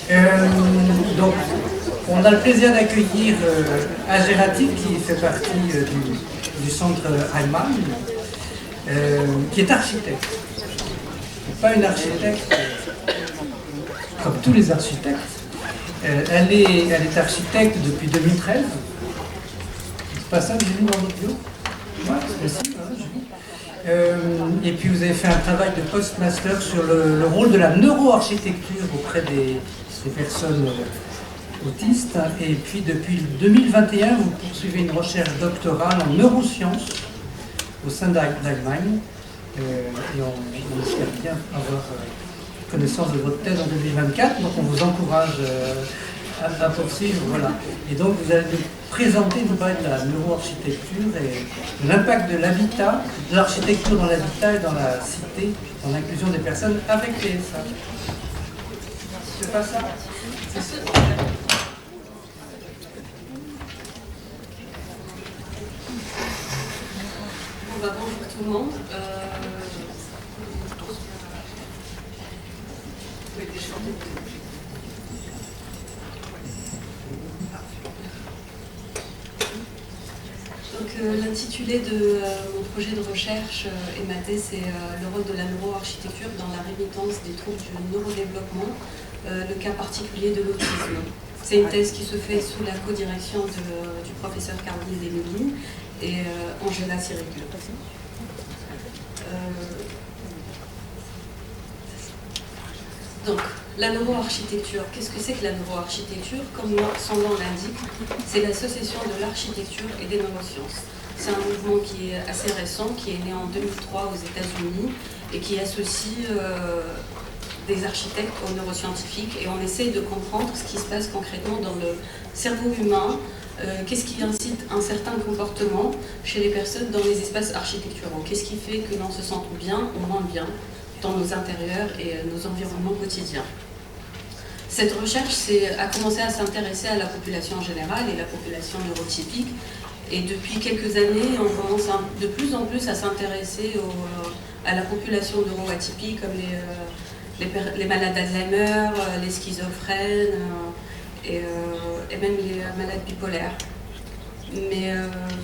Donc, on a le plaisir d'accueillir Agerati, qui fait partie du centre Heimann, qui est architecte. Pas une architecte comme tous les architectes. Elle est architecte depuis 2013. C'est pas ça que j'ai vu dans votre bio? Ouais, c'est possible, hein, et puis vous avez fait un travail de post-master sur le rôle de la neuroarchitecture auprès des personnes autistes. Et puis depuis 2021, vous poursuivez une recherche doctorale en neurosciences au sein d'Allemagne. Et on espère bien avoir connaissance de votre thèse en 2024. Donc on vous encourage à poursuivre. Voilà. Et donc vous allez nous présenter, vous parler de la neuroarchitecture et de l'impact de l'habitat, de l'architecture dans l'habitat et dans la cité, dans l'inclusion des personnes avec TSA. C'est pas ça? C'est ça. Bonjour tout le monde. L'intitulé de mon projet de recherche et ma thèse, c'est le rôle de la neuroarchitecture dans la rémitence des troubles du neurodéveloppement, le cas particulier de l'autisme. C'est une thèse qui se fait sous la co-direction du professeur Caroline Desméline et Angela Sirigu. Donc, la neuroarchitecture, qu'est-ce que c'est que la neuroarchitecture? Comme son nom l'indique, c'est l'association de l'architecture et des neurosciences. C'est un mouvement qui est assez récent, qui est né en 2003 aux États-Unis et qui associe des architectes aux neuroscientifiques, et on essaye de comprendre ce qui se passe concrètement dans le cerveau humain, qu'est-ce qui incite un certain comportement chez les personnes dans les espaces architecturaux, qu'est-ce qui fait que l'on se sente bien ou moins bien dans nos intérieurs et nos environnements quotidiens. Cette recherche a commencé à s'intéresser à la population générale et la population neurotypique, et depuis quelques années, on commence de plus en plus à s'intéresser à la population neuroatypique, comme les malades d'Alzheimer, les schizophrènes et même les malades bipolaires, mais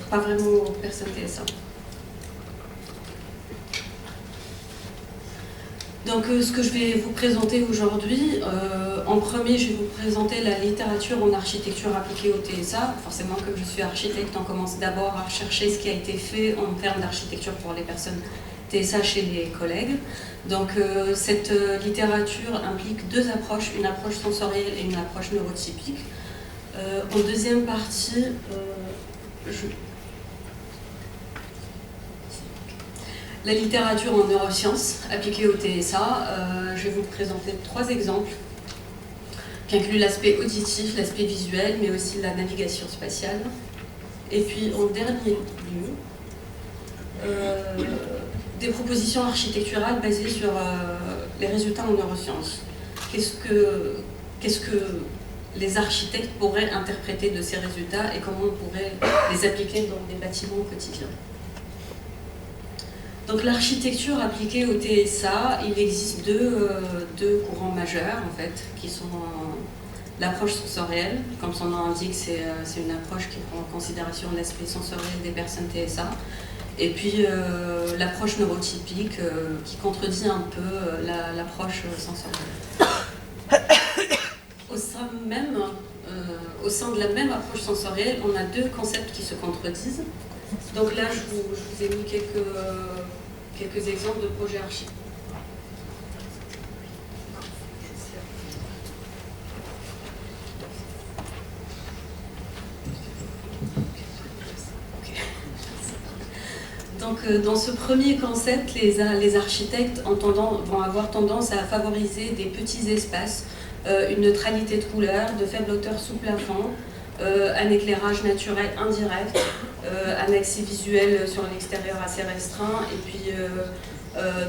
pas vraiment aux personnes TSA. Donc ce que je vais vous présenter aujourd'hui, en premier je vais vous présenter la littérature en architecture appliquée au TSA. Forcément, comme je suis architecte, on commence d'abord à rechercher ce qui a été fait en termes d'architecture pour les personnes TSA chez les collègues. Donc cette littérature implique deux approches, une approche sensorielle et une approche neurotypique. En deuxième partie, la littérature en neurosciences appliquée au TSA, je vais vous présenter trois exemples qui incluent l'aspect auditif, l'aspect visuel, mais aussi la navigation spatiale. Et puis en dernier lieu, des propositions architecturales basées sur les résultats en neurosciences. Qu'est-ce que les architectes pourraient interpréter de ces résultats et comment on pourrait les appliquer dans des bâtiments au quotidien. Donc l'architecture appliquée au TSA, il existe deux courants majeurs en fait, qui sont l'approche sensorielle. Comme son nom indique, c'est une approche qui prend en considération l'aspect sensoriel des personnes TSA. Et puis l'approche neurotypique qui contredit un peu l'approche sensorielle. Au sein de la même approche sensorielle, on a deux concepts qui se contredisent. Donc là, je vous ai mis quelques exemples de projets archi. Donc dans ce premier concept, les architectes vont avoir tendance à favoriser des petits espaces, une neutralité de couleurs, de faible hauteur sous plafond, un éclairage naturel indirect, un accès visuel sur l'extérieur assez restreint, et puis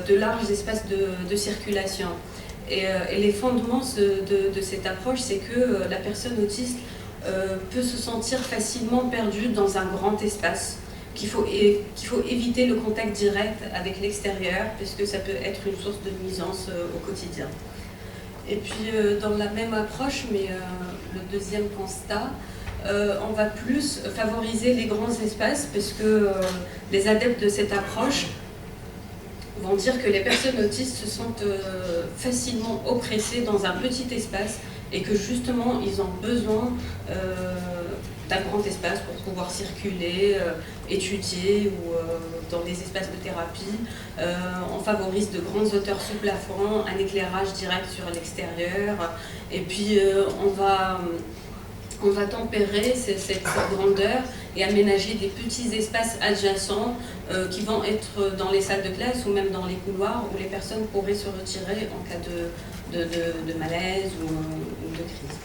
de larges espaces de circulation. Et les fondements de cette approche, c'est que la personne autiste peut se sentir facilement perdue dans un grand espace, qu'il faut éviter le contact direct avec l'extérieur, puisque ça peut être une source de nuisance au quotidien. Et puis dans la même approche, mais le deuxième constat, on va plus favoriser les grands espaces parce que les adeptes de cette approche vont dire que les personnes autistes se sentent facilement oppressées dans un petit espace et que justement ils ont besoin d'un grand espace pour pouvoir circuler, étudier ou dans des espaces de thérapie. On favorise de grandes hauteurs sous plafond, un éclairage direct sur l'extérieur et puis on va tempérer cette grandeur et aménager des petits espaces adjacents qui vont être dans les salles de classe ou même dans les couloirs où les personnes pourraient se retirer en cas de malaise ou de crise.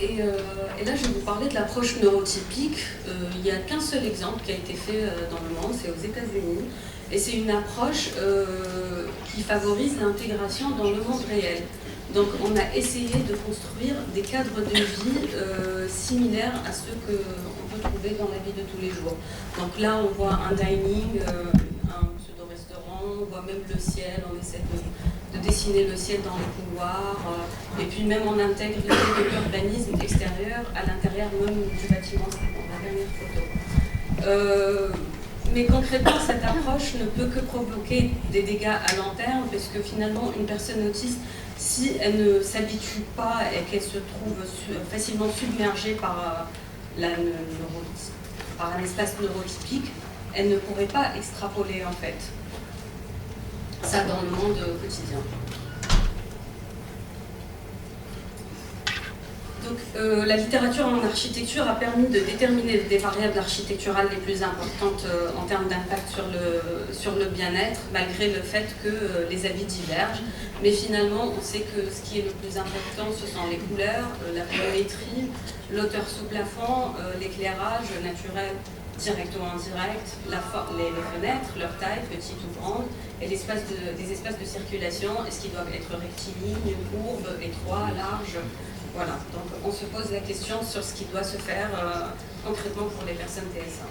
Et là, je vais vous parler de l'approche neurotypique. Il n'y a qu'un seul exemple qui a été fait dans le monde, c'est aux États-Unis. Et c'est une approche qui favorise l'intégration dans le monde réel. Donc on a essayé de construire des cadres de vie similaires à ceux qu'on peut trouver dans la vie de tous les jours. Donc là, on voit un dining, un pseudo-restaurant, on voit même le ciel, on essaie de dessiner le ciel dans les couloirs, et puis même on intègre l'idée de l'urbanisme extérieur à l'intérieur même du bâtiment, c'est dans la dernière photo. Mais concrètement, cette approche ne peut que provoquer des dégâts à long terme, parce que finalement, une personne autiste, si elle ne s'habitue pas et qu'elle se trouve facilement submergée par un espace neurotypique, elle ne pourrait pas extrapoler en fait ça dans le monde quotidien. Donc, la littérature en architecture a permis de déterminer des variables architecturales les plus importantes en termes d'impact sur le bien-être, malgré le fait que les avis divergent. Mais finalement, on sait que ce qui est le plus important, ce sont les couleurs, la géométrie, l'hauteur sous plafond, l'éclairage naturel direct ou indirect, les fenêtres, leur taille, petite ou grande, et des espaces de circulation, est-ce qu'ils doivent être rectilignes, courbes, étroits, larges. Voilà, donc on se pose la question sur ce qui doit se faire concrètement pour les personnes TSA.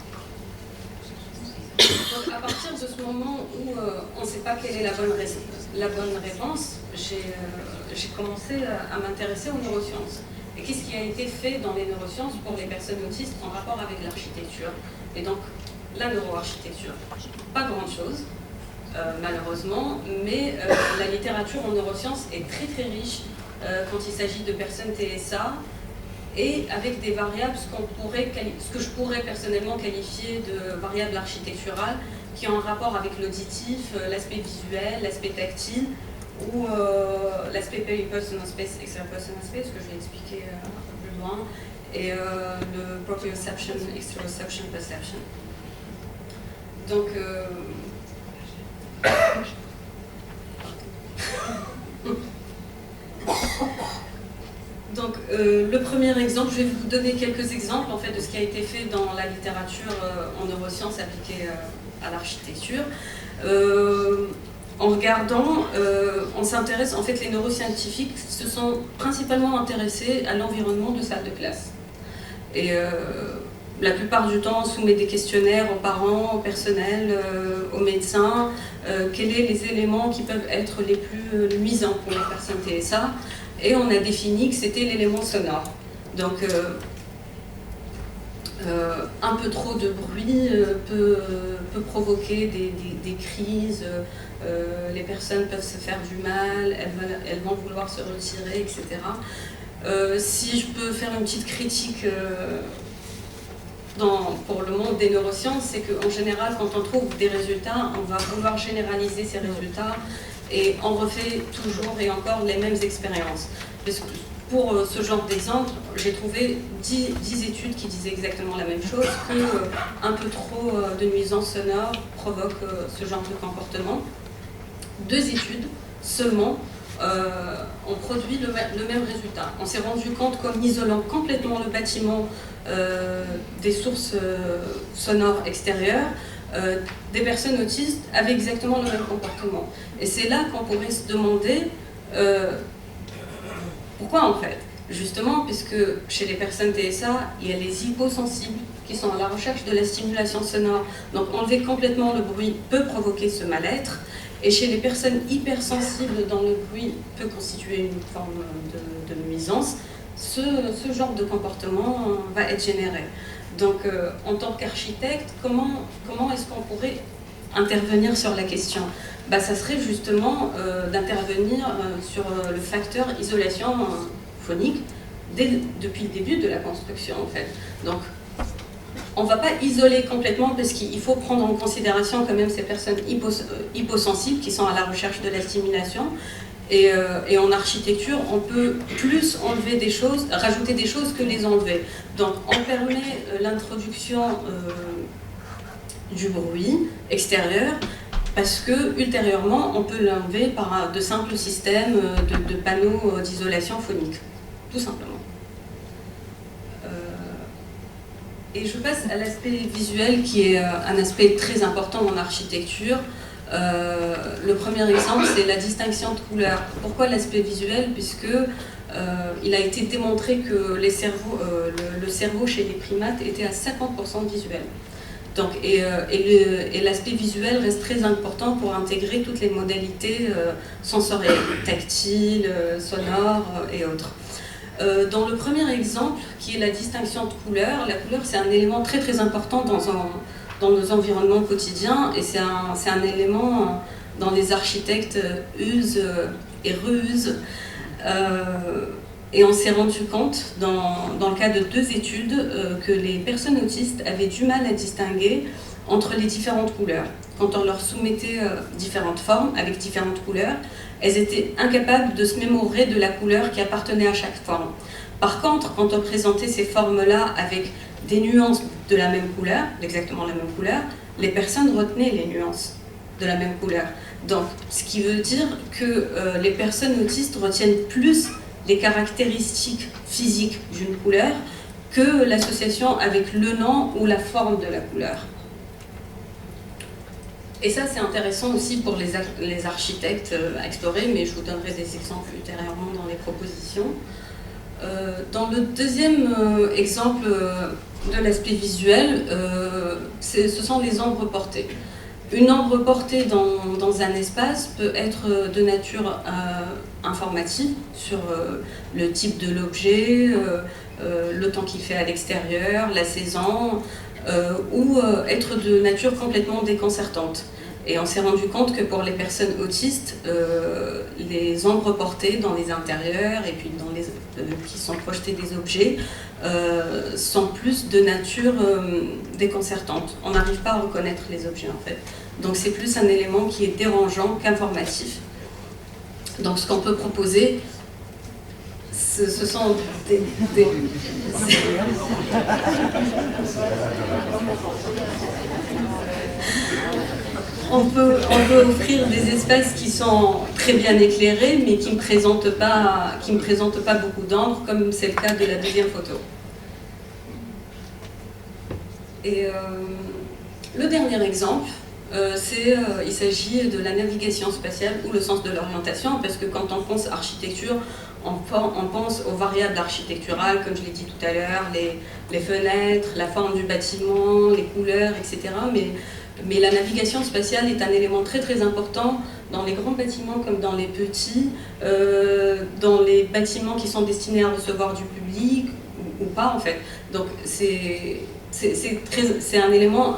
Donc à partir de ce moment où on ne sait pas quelle est la bonne réponse, j'ai commencé à m'intéresser aux neurosciences. Et qu'est-ce qui a été fait dans les neurosciences pour les personnes autistes en rapport avec l'architecture? Et donc la neuroarchitecture, pas grand-chose, malheureusement, mais la littérature en neurosciences est très très riche quand il s'agit de personnes TSA, et avec des variables, ce que je pourrais personnellement qualifier de variables architecturales, qui ont un rapport avec l'auditif, l'aspect visuel, l'aspect tactile, ou l'aspect personal space, extra-personal space, que je vais expliquer un peu plus loin, et le proprioception, exteroception, perception. Donc, le premier exemple, je vais vous donner quelques exemples en fait, de ce qui a été fait dans la littérature en neurosciences appliquée à l'architecture. En regardant, on s'intéresse, en fait les neuroscientifiques se sont principalement intéressés à l'environnement de salle de classe. Et la plupart du temps, on soumet des questionnaires aux parents, au personnel, aux médecins, quels sont les éléments qui peuvent être les plus nuisants pour les personnes TSA. Et on a défini que c'était l'élément sonore. Donc, un peu trop de bruit peut provoquer des crises, les personnes peuvent se faire du mal, elles vont vouloir se retirer, etc. Si je peux faire une petite critique pour le monde des neurosciences, c'est qu'en général, quand on trouve des résultats, on va vouloir généraliser ces résultats et on refait toujours et encore les mêmes expériences. Parce que pour ce genre d'exemple, j'ai trouvé 10 études qui disaient exactement la même chose, qu'un peu trop de nuisances sonores provoque ce genre de comportement. 2 études seulement ont produit le même résultat. On s'est rendu compte qu'en isolant complètement le bâtiment des sources sonores extérieures, des personnes autistes avaient exactement le même comportement. Et c'est là qu'on pourrait se demander pourquoi en fait. Justement, puisque chez les personnes TSA, il y a les hyposensibles qui sont à la recherche de la stimulation sonore. Donc enlever complètement le bruit peut provoquer ce mal-être. Et chez les personnes hypersensibles dans le bruit peut constituer une forme de nuisance, ce genre de comportement va être généré. Donc, en tant qu'architecte, comment est-ce qu'on pourrait intervenir sur la question? Ça serait justement d'intervenir sur le facteur isolation phonique depuis le début de la construction, en fait. Donc, on ne va pas isoler complètement parce qu'il faut prendre en considération quand même ces personnes hyposensibles qui sont à la recherche de la stimulation. Et en architecture, on peut plus enlever des choses, rajouter des choses que les enlever. Donc, on permet l'introduction du bruit extérieur parce que ultérieurement, on peut l'enlever par de simples systèmes de panneaux d'isolation phonique, tout simplement. Et je passe à l'aspect visuel qui est un aspect très important en architecture. Le premier exemple, c'est la distinction de couleurs. Pourquoi l'aspect visuel? Puisque il a été démontré que le cerveau chez les primates était à 50% visuel. Donc, et l'aspect visuel reste très important pour intégrer toutes les modalités sensorielles, tactiles, sonores et autres. Dans le premier exemple, qui est la distinction de couleurs, la couleur c'est un élément très très important dans nos environnements quotidiens et c'est un élément dont les architectes usent et rusent. Et on s'est rendu compte, dans le cas de 2 études, que les personnes autistes avaient du mal à distinguer entre les différentes couleurs. Quand on leur soumettait différentes formes avec différentes couleurs, elles étaient incapables de se mémorer de la couleur qui appartenait à chaque forme. Par contre, quand on présentait ces formes-là avec des nuances de la même couleur, d'exactement la même couleur, les personnes retenaient les nuances de la même couleur. Donc, ce qui veut dire que les personnes autistes retiennent plus les caractéristiques physiques d'une couleur que l'association avec le nom ou la forme de la couleur. Et ça, c'est intéressant aussi pour les architectes à explorer, mais je vous donnerai des exemples ultérieurement dans les propositions. Dans le deuxième exemple de l'aspect visuel, ce sont les ombres portées. Une ombre portée dans un espace peut être de nature informative sur le type de l'objet, le temps qu'il fait à l'extérieur, la saison, ou être de nature complètement déconcertante. Et on s'est rendu compte que pour les personnes autistes, les ombres portées dans les intérieurs et puis qui sont projetées des objets sont plus de nature déconcertante. On n'arrive pas à reconnaître les objets en fait. Donc c'est plus un élément qui est dérangeant qu'informatif. Donc ce qu'on peut proposer, ce sont on peut offrir des espaces qui sont très bien éclairés, mais qui ne présentent pas beaucoup d'ombre, comme c'est le cas de la deuxième photo. Et le dernier exemple, il s'agit de la navigation spatiale ou le sens de l'orientation, parce que quand on pense architecture, on pense aux variables architecturales, comme je l'ai dit tout à l'heure, les fenêtres, la forme du bâtiment, les couleurs, etc. Mais la navigation spatiale est un élément très très important dans les grands bâtiments comme dans les petits, dans les bâtiments qui sont destinés à recevoir du public ou pas en fait. Donc c'est un élément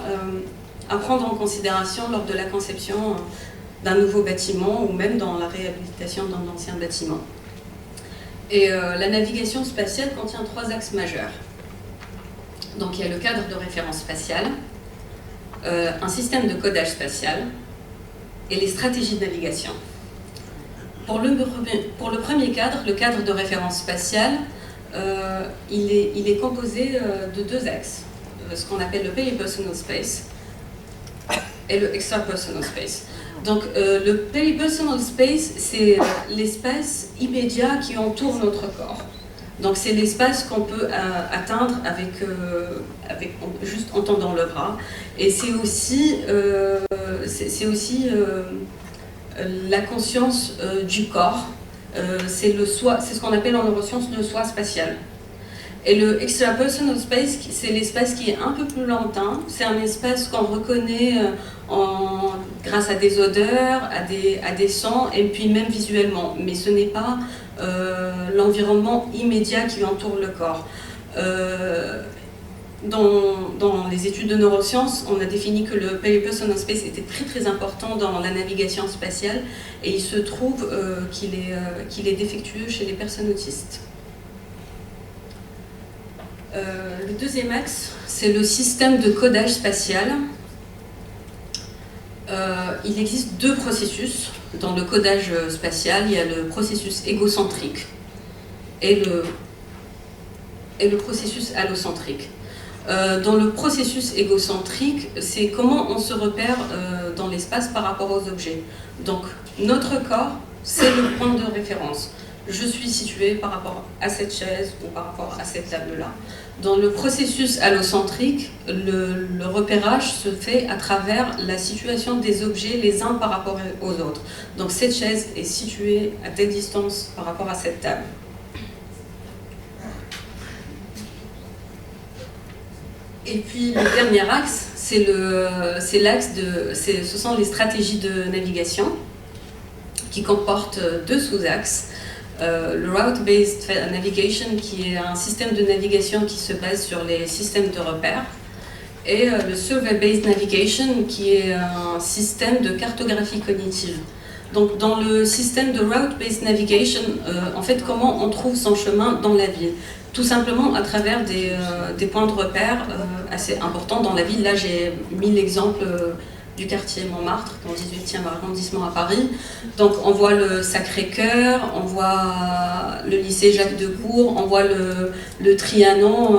à prendre en considération lors de la conception d'un nouveau bâtiment ou même dans la réhabilitation d'un ancien bâtiment. Et la navigation spatiale contient 3 axes majeurs. Donc il y a le cadre de référence spatiale, un système de codage spatial et les stratégies de navigation. Pour le premier cadre, le cadre de référence spatiale, il est composé de 2 axes, ce qu'on appelle le peripersonal space et le extrapersonal space. Donc le peripersonal space, c'est l'espace immédiat qui entoure notre corps. Donc c'est l'espace qu'on peut atteindre juste en tendant le bras. Et c'est aussi la conscience du corps. C'est ce qu'on appelle en neurosciences le soi spatial. Et le extrapersonal space, c'est l'espace qui est un peu plus lointain. C'est un espace qu'on reconnaît grâce à des odeurs, à des sons, et puis même visuellement. Mais ce n'est pas l'environnement immédiat qui entoure le corps. Dans les études de neurosciences, on a défini que le peripersonal space était très très important dans la navigation spatiale, et il se trouve qu'il est défectueux chez les personnes autistes. Le deuxième axe, c'est le système de codage spatial. Il existe deux processus dans le codage spatial. Il y a le processus égocentrique et le processus allocentrique. Dans le processus égocentrique, c'est comment on se repère dans l'espace par rapport aux objets. Donc, notre corps, c'est le point de référence. Je suis situé par rapport à cette chaise ou par rapport à cette table-là. Dans le processus allocentrique, le repérage se fait à travers la situation des objets les uns par rapport aux autres. Donc cette chaise est située à telle distance par rapport à cette table. Et puis le dernier axe, ce sont les stratégies de navigation qui comportent deux sous-axes. Le Route-Based Navigation, qui est un système de navigation qui se base sur les systèmes de repères, et le Survey-Based Navigation, qui est un système de cartographie cognitive. Donc dans le système de Route-Based Navigation, en fait, comment on trouve son chemin dans la ville? Tout simplement à travers des points de repère assez importants dans la ville. Là, j'ai mis l'exemple du quartier Montmartre, dans le 18e arrondissement à Paris. Donc on voit le Sacré-Cœur, on voit le lycée Jacques Decour, on voit le Trianon,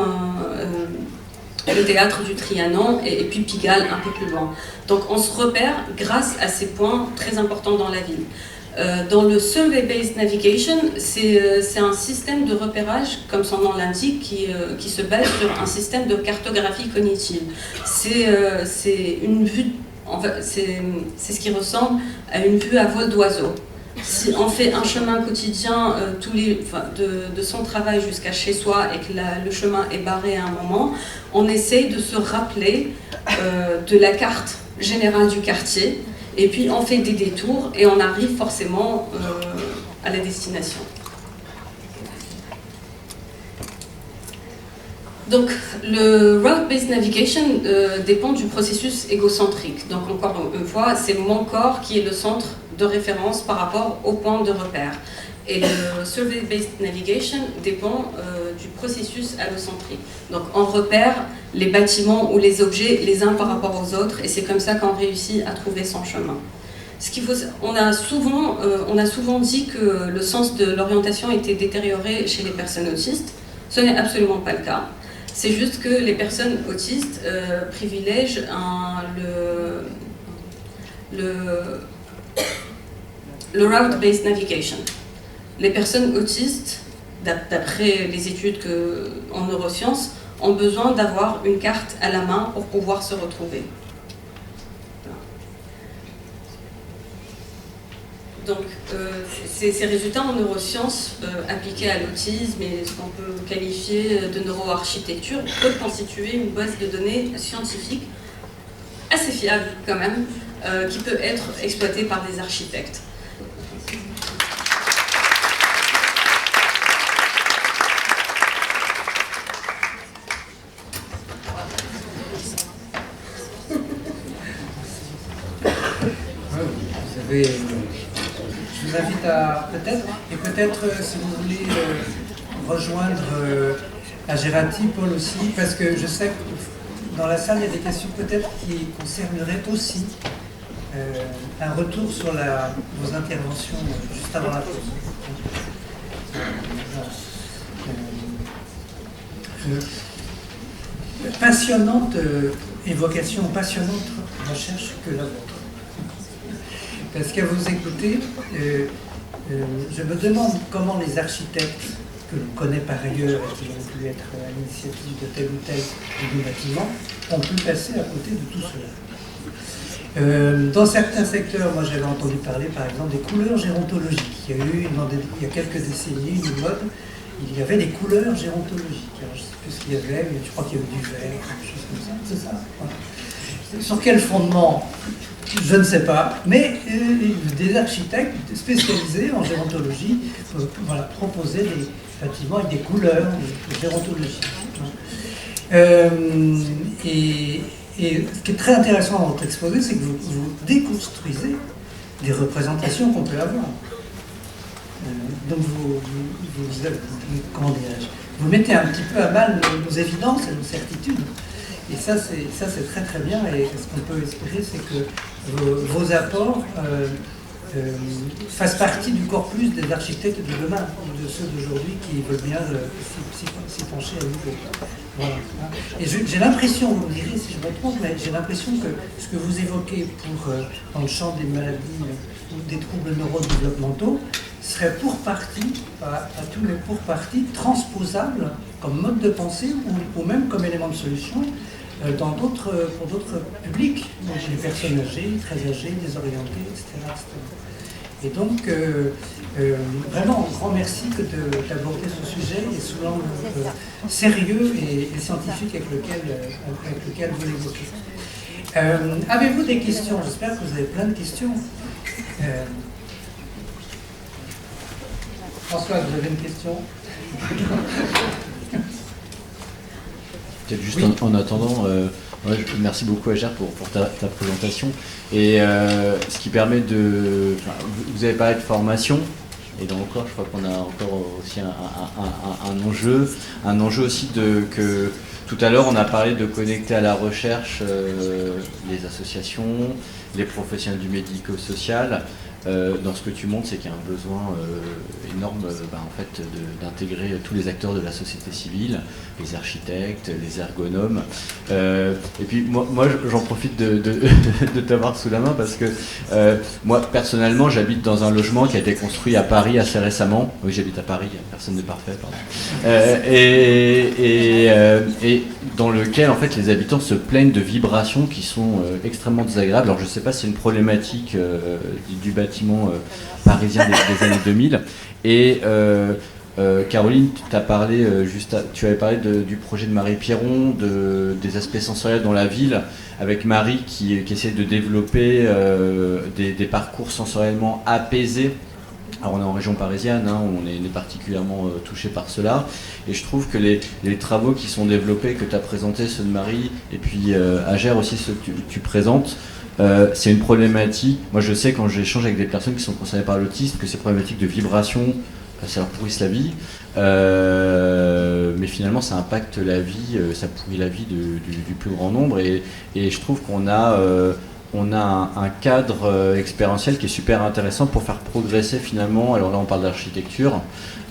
le théâtre du Trianon, et puis Pigalle un peu plus loin. Donc on se repère grâce à ces points très importants dans la ville. Dans le Survey-Based Navigation, c'est un système de repérage, comme son nom l'indique, qui se base sur un système de cartographie cognitive. C'est une vue. C'est ce qui ressemble à une vue à vol d'oiseau. Si on fait un chemin quotidien de son travail jusqu'à chez soi et que le chemin est barré à un moment, on essaye de se rappeler de la carte générale du quartier, et puis on fait des détours et on arrive forcément à la destination. Donc, le Route-Based Navigation dépend du processus égocentrique. Donc, encore une fois, c'est mon corps qui est le centre de référence par rapport au point de repère. Et le Survey-Based Navigation dépend du processus allocentrique. Donc, on repère les bâtiments ou les objets les uns par rapport aux autres, et c'est comme ça qu'on réussit à trouver son chemin. On a souvent dit que le sens de l'orientation était détérioré chez les personnes autistes. Ce n'est absolument pas le cas. C'est juste que les personnes autistes privilègent le route-based navigation. Les personnes autistes, d'après les études en neurosciences, ont besoin d'avoir une carte à la main pour pouvoir se retrouver. Donc, ces résultats en neurosciences appliqués à l'autisme et ce qu'on peut qualifier de neuroarchitecture peuvent constituer une base de données scientifique assez fiable quand même, qui peut être exploitée par des architectes. Je vous invite à peut-être si vous voulez rejoindre Agerati, Paul aussi, parce que je sais que dans la salle il y a des questions peut-être qui concerneraient aussi un retour sur vos interventions juste avant la pause. Passionnante évocation, passionnante recherche que la vôtre. Parce qu'à vous écouter, je me demande comment les architectes que l'on connaît par ailleurs et qui ont pu être à l'initiative de tel ou tel bâtiment ont pu passer à côté de tout cela. Dans certains secteurs, moi j'avais entendu parler par exemple des couleurs gérontologiques. Il y a eu il y a quelques décennies une mode il y avait des couleurs gérontologiques. Alors, je ne sais plus ce qu'il y avait, mais je crois qu'il y avait du vert, quelque chose comme ça. C'est ça. Voilà. Sur quel fondement? Je ne sais pas, mais des architectes spécialisés en gérontologie voilà, proposaient des bâtiments avec des couleurs gérontologiques. Et ce qui est très intéressant dans votre exposé, c'est que vous déconstruisez des représentations qu'on peut avoir. Donc vous mettez un petit peu à mal nos évidences et nos certitudes. Et ça c'est très très bien. Et ce qu'on peut espérer, c'est que vos apports fassent partie du corpus des architectes de demain, de ceux d'aujourd'hui qui veulent bien s'y pencher à nouveau. Voilà. Et j'ai l'impression, vous me direz si je me trompe, mais j'ai l'impression que ce que vous évoquez dans le champ des maladies ou des troubles neurodéveloppementaux serait pour partie, pas tout, mais pour partie, transposable comme mode de pensée ou même comme élément de solution pour d'autres publics, donc les personnes âgées, très âgées, désorientées, etc. Et donc, vraiment, un grand merci d'aborder ce sujet et sous l'angle sérieux et scientifique avec lequel vous l'évoquez. Avez-vous des questions? J'espère que vous avez plein de questions. François, vous avez une question? Peut-être juste oui. En attendant, merci beaucoup Ager pour ta présentation. Et ce qui permet de... Vous avez parlé de formation, et donc encore, je crois qu'on a encore aussi un enjeu aussi que tout à l'heure on a parlé de connecter à la recherche les associations, les professionnels du médico-social. Dans ce que tu montres, c'est qu'il y a un besoin énorme en fait, d'intégrer tous les acteurs de la société civile, les architectes, les ergonomes. Et puis moi j'en profite de t'avoir sous la main parce que moi personnellement j'habite dans un logement qui a été construit à Paris assez récemment. Oui, j'habite à Paris, personne n'est parfait, pardon. Et dans lequel en fait les habitants se plaignent de vibrations qui sont extrêmement désagréables. Alors je ne sais pas si c'est une problématique du bâtiment parisien des années 2000. Et Caroline, tu avais parlé du projet de Marie Pierron, des aspects sensoriels dans la ville, avec Marie qui essaie de développer des parcours sensoriellement apaisés. Alors on est en région parisienne, on est particulièrement touché par cela, et je trouve que les travaux qui sont développés, que tu as présentés, ceux de Marie, et puis Ager aussi, ceux que tu présentes, c'est une problématique. Moi je sais quand j'échange avec des personnes qui sont concernées par l'autisme que ces problématiques de vibration, ça leur pourrisse la vie, mais finalement ça impacte la vie, ça pourrit la vie du plus grand nombre, et je trouve qu'on a un cadre expérientiel qui est super intéressant pour faire progresser finalement, alors là on parle d'architecture,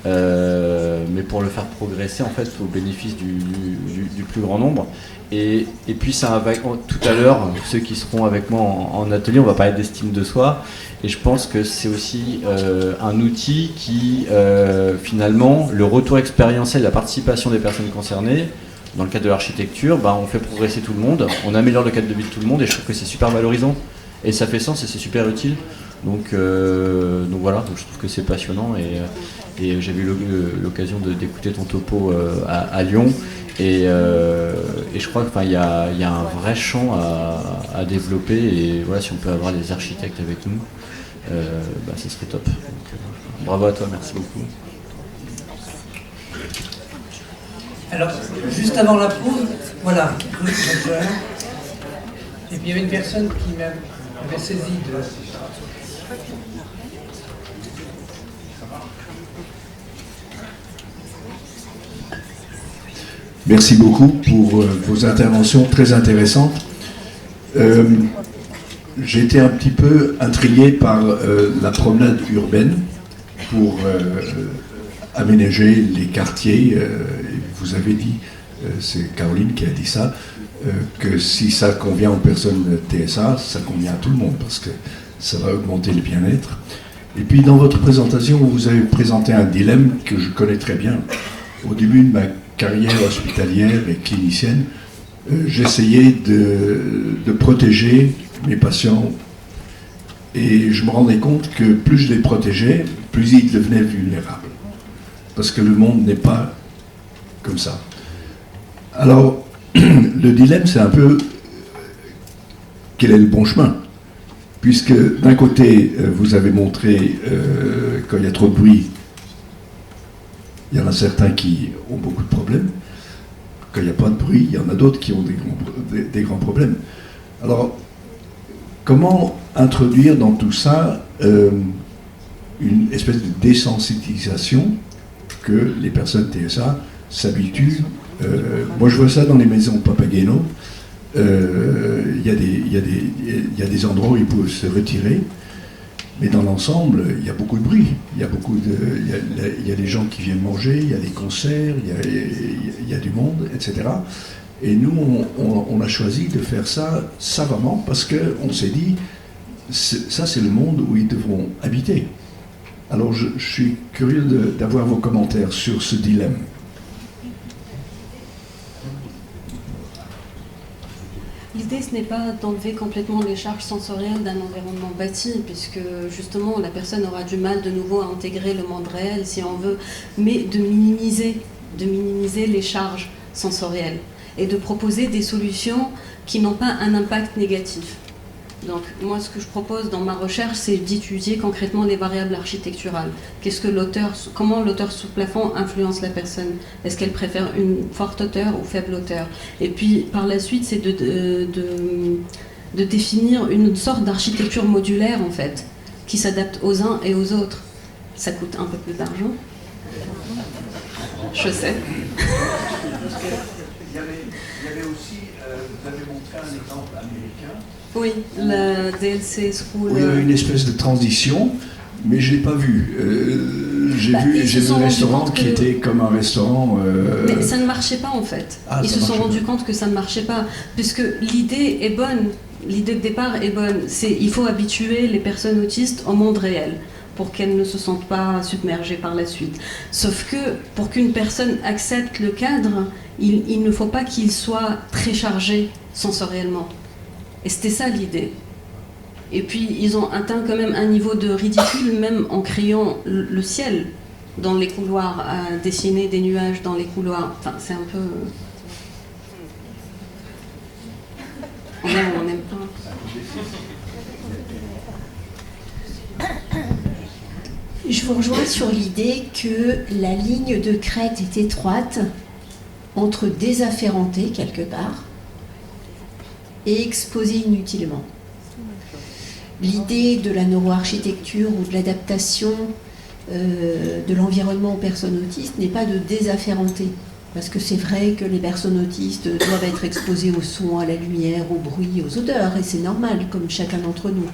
mais pour le faire progresser en fait au bénéfice du plus grand nombre. Et puis ça va, tout à l'heure, ceux qui seront avec moi en atelier, on va parler d'estime de soi, et je pense que c'est aussi un outil qui finalement, le retour expérientiel, la participation des personnes concernées, dans le cadre de l'architecture, on fait progresser tout le monde, on améliore le cadre de vie de tout le monde, et je trouve que c'est super valorisant, et ça fait sens, et c'est super utile. Donc voilà, je trouve que c'est passionnant, et j'ai eu l'occasion d'écouter ton topo à Lyon, et je crois qu'il y a un vrai champ à développer, et voilà, si on peut avoir des architectes avec nous, ce serait top. Donc, bravo à toi, merci beaucoup. Alors, juste avant la pause, voilà, et puis il y avait une personne qui m'avait saisi de... Merci beaucoup pour vos interventions très intéressantes. J'ai été un petit peu intrigué par la promenade urbaine pour aménager les quartiers. Vous avez dit, c'est Caroline qui a dit ça, que si ça convient aux personnes TSA, ça convient à tout le monde parce que ça va augmenter le bien-être. Et puis dans votre présentation, vous avez présenté un dilemme que je connais très bien. Au début de ma carrière hospitalière et clinicienne, j'essayais de protéger mes patients, et je me rendais compte que plus je les protégeais, plus ils devenaient vulnérables. parce que le monde n'est pas comme ça. Alors, le dilemme, c'est un peu quel est le bon chemin? Puisque d'un côté, vous avez montré quand il y a trop de bruit, il y en a certains qui ont beaucoup de problèmes. Quand il n'y a pas de bruit, il y en a d'autres qui ont des grands problèmes. Alors, comment introduire dans tout ça une espèce de désensibilisation que les personnes TSA s'habituent. Moi, je vois ça dans les maisons Papageno. Il y a des endroits où ils peuvent se retirer, mais dans l'ensemble, il y a beaucoup de bruit. Il y a les gens qui viennent manger, il y a les concerts, il y a du monde, etc. Et nous, on a choisi de faire ça savamment parce qu'on s'est dit, ça c'est le monde où ils devront habiter. Alors je suis curieux d'avoir vos commentaires sur ce dilemme. L'idée, ce n'est pas d'enlever complètement les charges sensorielles d'un environnement bâti, puisque justement la personne aura du mal de nouveau à intégrer le monde réel, si on veut, mais de minimiser les charges sensorielles et de proposer des solutions qui n'ont pas un impact négatif. Donc moi, ce que je propose dans ma recherche, c'est d'étudier concrètement les variables architecturales. Comment l'auteur sous plafond influence la personne? Est-ce qu'elle préfère une forte hauteur ou faible hauteur? Et puis par la suite, c'est de définir une sorte d'architecture modulaire en fait, qui s'adapte aux uns et aux autres. Ça coûte un peu plus d'argent. Je sais. Il y avait aussi, vous avez montré un exemple américain. Oui, la DLC School. Où il y avait une espèce de transition, mais je ne l'ai pas vu. J'ai vu un restaurant qui était comme un restaurant... Mais ça ne marchait pas en fait. Ils se sont rendus compte que ça ne marchait pas, puisque l'idée est bonne. L'idée de départ est bonne. Il faut habituer les personnes autistes au monde réel pour qu'elles ne se sentent pas submergées par la suite. Sauf que pour qu'une personne accepte le cadre, il ne faut pas qu'il soit très chargé sensoriellement. Et c'était ça l'idée. Et puis ils ont atteint quand même un niveau de ridicule, même en créant le ciel dans les couloirs, à dessiner des nuages dans les couloirs. Enfin, c'est un peu... On aime ou on n'aime pas. Je vous rejoins sur l'idée que la ligne de crête est étroite entre désafférenté quelque part et exposé inutilement. L'idée de la neuroarchitecture ou de l'adaptation de l'environnement aux personnes autistes n'est pas de désafférenté, parce que c'est vrai que les personnes autistes doivent être exposées au son, à la lumière, au bruit, aux odeurs, et c'est normal, comme chacun d'entre nous.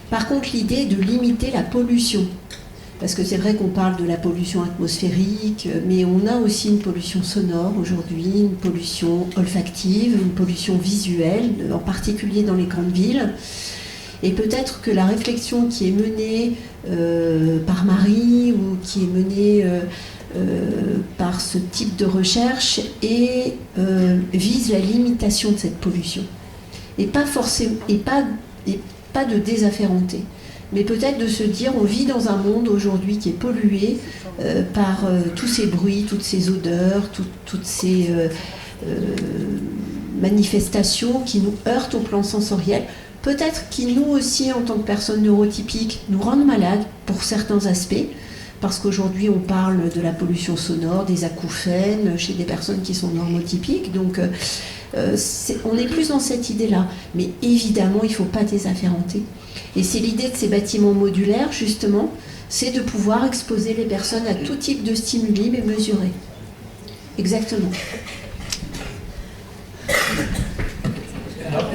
Par contre, l'idée est de limiter la pollution, parce que c'est vrai qu'on parle de la pollution atmosphérique, mais on a aussi une pollution sonore aujourd'hui, une pollution olfactive, une pollution visuelle, en particulier dans les grandes villes. Et peut-être que la réflexion qui est menée par Marie ou qui est menée par ce type de recherche vise la limitation de cette pollution. Et pas forcément, et pas de désafférenté. Mais peut-être de se dire, on vit dans un monde aujourd'hui qui est pollué par tous ces bruits, toutes ces odeurs, toutes ces manifestations qui nous heurtent au plan sensoriel, peut-être qui nous aussi, en tant que personnes neurotypiques, nous rendent malades pour certains aspects, parce qu'aujourd'hui on parle de la pollution sonore, des acouphènes chez des personnes qui sont normotypiques, donc on est plus dans cette idée-là. Mais évidemment, il ne faut pas désafféranter. Et c'est l'idée de ces bâtiments modulaires, justement, c'est de pouvoir exposer les personnes à tout type de stimuli, mais mesurés. Exactement. Alors,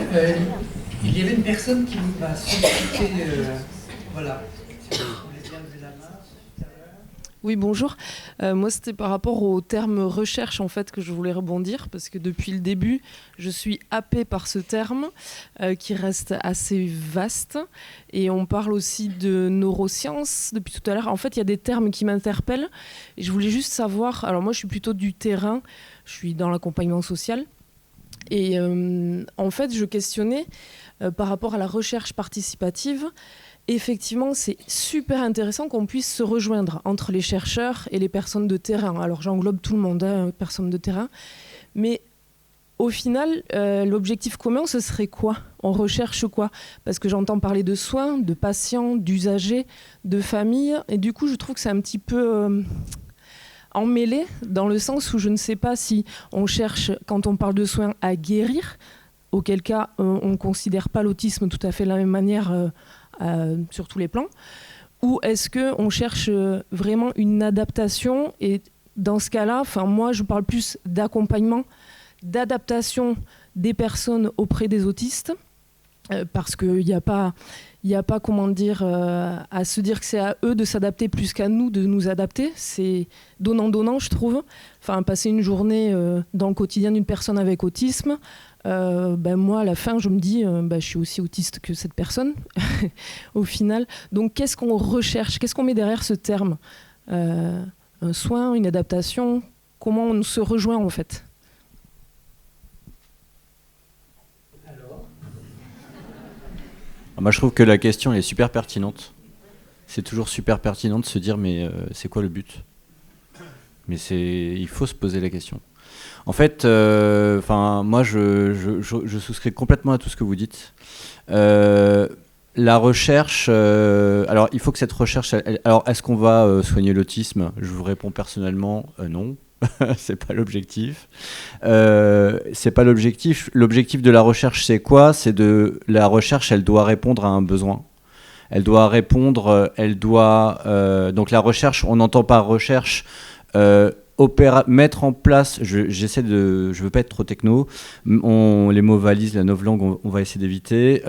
il y avait une personne qui m'a sollicité, voilà. Si vous voulez bien lever la main. Oui, bonjour. Moi, c'était par rapport au terme recherche, en fait, que je voulais rebondir, parce que depuis le début, je suis happée par ce terme, qui reste assez vaste. Et on parle aussi de neurosciences depuis tout à l'heure. En fait, il y a des termes qui m'interpellent. Et je voulais juste savoir... Alors moi, je suis plutôt du terrain. Je suis dans l'accompagnement social. Et en fait, je questionnais par rapport à la recherche participative. effectivement, c'est super intéressant qu'on puisse se rejoindre entre les chercheurs et les personnes de terrain. Alors j'englobe tout le monde, hein, personnes de terrain. Mais au final, l'objectif commun, ce serait quoi? On recherche quoi? Parce que j'entends parler de soins, de patients, d'usagers, de familles. Et du coup, je trouve que c'est un petit peu emmêlé, dans le sens où je ne sais pas si on cherche, quand on parle de soins, à guérir, auquel cas on ne considère pas l'autisme tout à fait de la même manière sur tous les plans, ou est-ce qu'on cherche vraiment une adaptation? Et dans ce cas-là, moi je parle plus d'accompagnement, d'adaptation des personnes auprès des autistes, parce qu'il n'y a pas, comment dire, à se dire que c'est à eux de s'adapter plus qu'à nous de nous adapter. C'est donnant-donnant, je trouve. Passer une journée dans le quotidien d'une personne avec autisme, moi, à la fin, je me dis, je suis aussi autiste que cette personne, au final. Donc, qu'est-ce qu'on recherche? Qu'est-ce qu'on met derrière ce terme? Un soin, une adaptation? Comment on se rejoint, en fait? Moi, je trouve que la question est super pertinente. C'est toujours super pertinent de se dire, mais c'est quoi le but? Mais il faut se poser la question. En fait, moi, je souscris complètement à tout ce que vous dites. La recherche, alors il faut que cette recherche, alors est-ce qu'on va soigner l'autisme? Je vous réponds personnellement, non. C'est pas l'objectif. C'est pas l'objectif. L'objectif de la recherche, c'est quoi? La recherche, elle doit répondre à un besoin. Elle doit répondre, donc la recherche, on entend par recherche, mettre en place, je veux pas être trop techno, les mots valises, la novlangue, on va essayer d'éviter,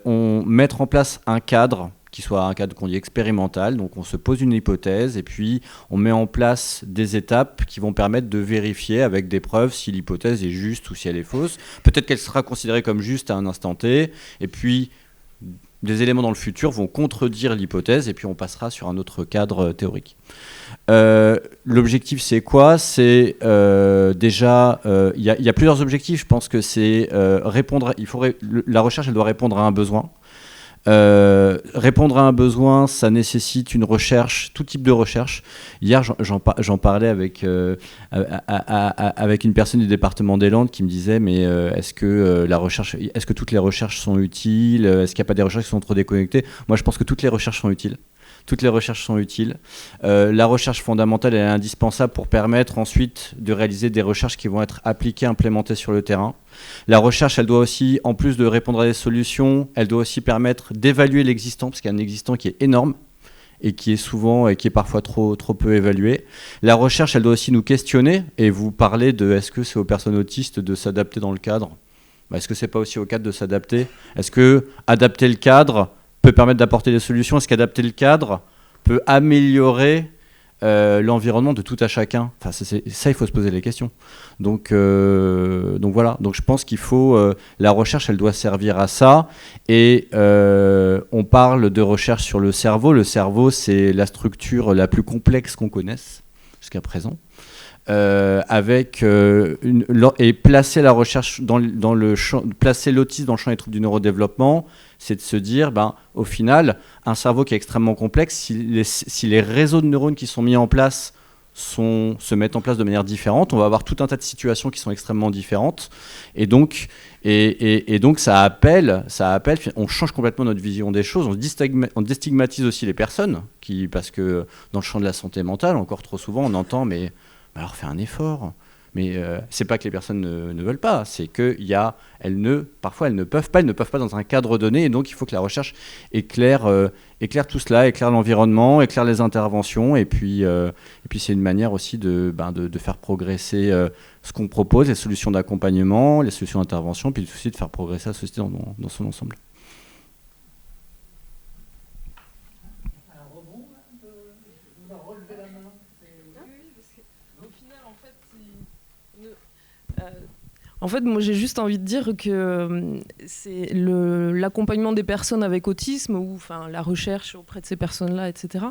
mettre en place un cadre, qui soit un cadre qu'on dit expérimental, donc on se pose une hypothèse et puis on met en place des étapes qui vont permettre de vérifier avec des preuves si l'hypothèse est juste ou si elle est fausse. Peut-être qu'elle sera considérée comme juste à un instant T, et puis des éléments dans le futur vont contredire l'hypothèse et puis on passera sur un autre cadre théorique. L'objectif, c'est quoi? C'est déjà, il y a plusieurs objectifs. Je pense que c'est la recherche, elle doit répondre à un besoin. Répondre à un besoin, ça nécessite une recherche, tout type de recherche. Hier, j'en parlais avec une personne du département des Landes qui me disait, mais est-ce que toutes les recherches sont utiles? Est-ce qu'il n'y a pas des recherches qui sont trop déconnectées? Moi, je pense que toutes les recherches sont utiles. Toutes les recherches sont utiles. La recherche fondamentale, elle est indispensable pour permettre ensuite de réaliser des recherches qui vont être appliquées, implémentées sur le terrain. La recherche, elle doit aussi, en plus de répondre à des solutions, elle doit aussi permettre d'évaluer l'existant, parce qu'il y a un existant qui est énorme et qui est parfois trop peu évalué. La recherche, elle doit aussi nous questionner, et vous parlez de est-ce que c'est aux personnes autistes de s'adapter dans le cadre? Est-ce que c'est pas aussi au cadre de s'adapter? Est-ce que adapter le cadre peut permettre d'apporter des solutions? Est-ce qu'adapter le cadre peut améliorer l'environnement de tout à chacun? Ça, il faut se poser les questions. Donc voilà. Donc je pense qu'il faut... la recherche, elle doit servir à ça. Et on parle de recherche sur le cerveau. Le cerveau, c'est la structure la plus complexe qu'on connaisse jusqu'à présent. Et placer la recherche dans le champ, placer l'autisme dans le champ des troubles du neurodéveloppement, c'est de se dire, au final, un cerveau qui est extrêmement complexe, si les réseaux de neurones qui sont mis en place se mettent en place de manière différente, on va avoir tout un tas de situations qui sont extrêmement différentes, et donc ça appelle, on change complètement notre vision des choses, on déstigmatise aussi les personnes, parce que dans le champ de la santé mentale, encore trop souvent, on entend, mais alors fais un effort. Mais c'est pas que les personnes ne veulent pas, c'est que parfois elles ne peuvent pas dans un cadre donné, et donc il faut que la recherche éclaire tout cela, éclaire l'environnement, éclaire les interventions, et puis c'est une manière aussi de faire progresser ce qu'on propose, les solutions d'accompagnement, les solutions d'intervention, puis aussi de faire progresser la société dans son ensemble. En En fait, moi, j'ai juste envie de dire que c'est l'accompagnement des personnes avec autisme ou enfin la recherche auprès de ces personnes-là, etc.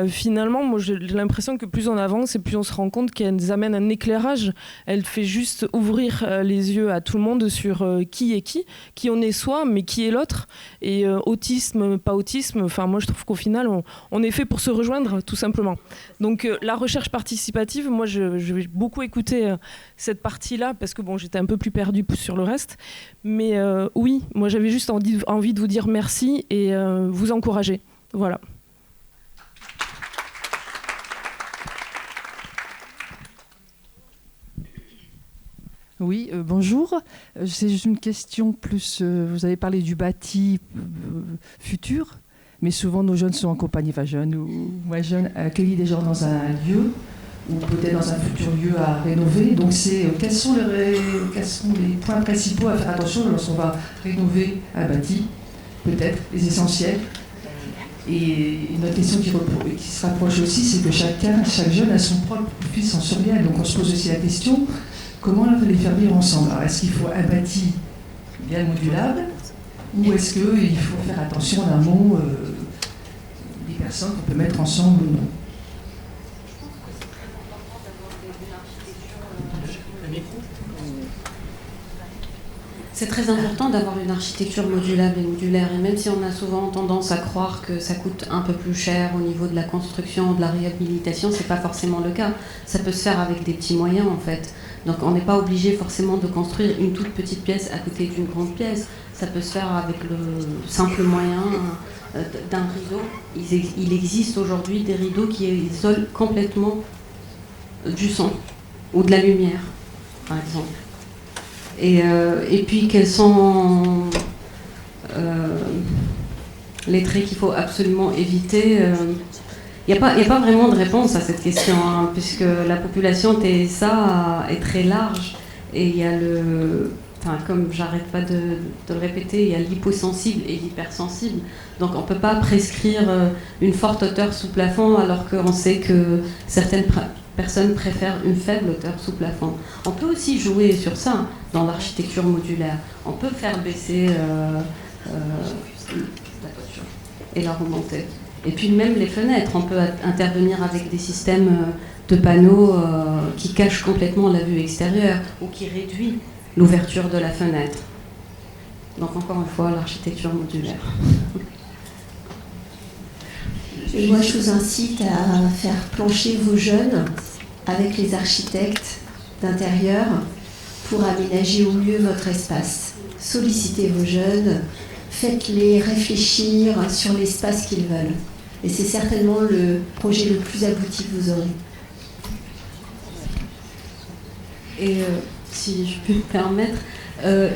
Finalement, moi, j'ai l'impression que plus on avance et plus on se rend compte qu'elles amènent un éclairage. Elle fait juste ouvrir les yeux à tout le monde sur qui est qui on est soi, mais qui est l'autre. Et autisme, pas autisme. Enfin, moi, je trouve qu'au final, on est fait pour se rejoindre, tout simplement. Donc, la recherche participative, moi, je vais beaucoup écouter cette partie-là parce que bon, j'étais un peu plus perdue sur le reste. Mais oui, moi j'avais juste envie de vous dire merci et vous encourager. Voilà. Oui, bonjour. C'est juste une question plus... vous avez parlé du bâti futur, mais souvent nos jeunes sont accompagnés, enfin jeunes ou moins jeunes, accueillis déjà dans un lieu ou peut-être dans un futur lieu à rénover. Donc quels sont les points principaux à faire attention lorsqu'on va rénover un bâti, peut-être les essentiels. Et une autre question qui se rapproche aussi, c'est que chaque jeune a son propre profil sensoriel. Donc on se pose aussi la question, comment les faire vivre ensemble? Alors, est-ce qu'il faut un bâti bien modulable ou est-ce qu'il faut faire attention en amont des personnes qu'on peut mettre ensemble ou non? C'est très important d'avoir une architecture modulable et modulaire, et même si on a souvent tendance à croire que ça coûte un peu plus cher au niveau de la construction, de la réhabilitation, c'est pas forcément le cas. Ça peut se faire avec des petits moyens en fait. Donc on n'est pas obligé forcément de construire une toute petite pièce à côté d'une grande pièce. Ça peut se faire avec le simple moyen d'un rideau. Il existe aujourd'hui des rideaux qui isolent complètement du son ou de la lumière, par exemple. Et puis quels sont les traits qu'il faut absolument éviter. Il n'y a pas vraiment de réponse à cette question, hein, puisque la population TSA est très large et il y a comme j'arrête pas de le répéter, il y a l'hyposensible et l'hypersensible. Donc on ne peut pas prescrire une forte hauteur sous plafond alors qu'on sait que certaines personnes préfèrent une faible hauteur sous plafond. On peut aussi jouer sur ça dans l'architecture modulaire. On peut faire baisser la toiture et la remonter. Et puis même les fenêtres, on peut intervenir avec des systèmes de panneaux qui cachent complètement la vue extérieure ou qui réduisent l'ouverture de la fenêtre. Donc encore une fois, l'architecture modulaire. Moi, je vous incite à faire plancher vos jeunes avec les architectes d'intérieur pour aménager au mieux votre espace. Sollicitez vos jeunes, faites-les réfléchir sur l'espace qu'ils veulent. Et c'est certainement le projet le plus abouti que vous aurez. Et si je peux me permettre,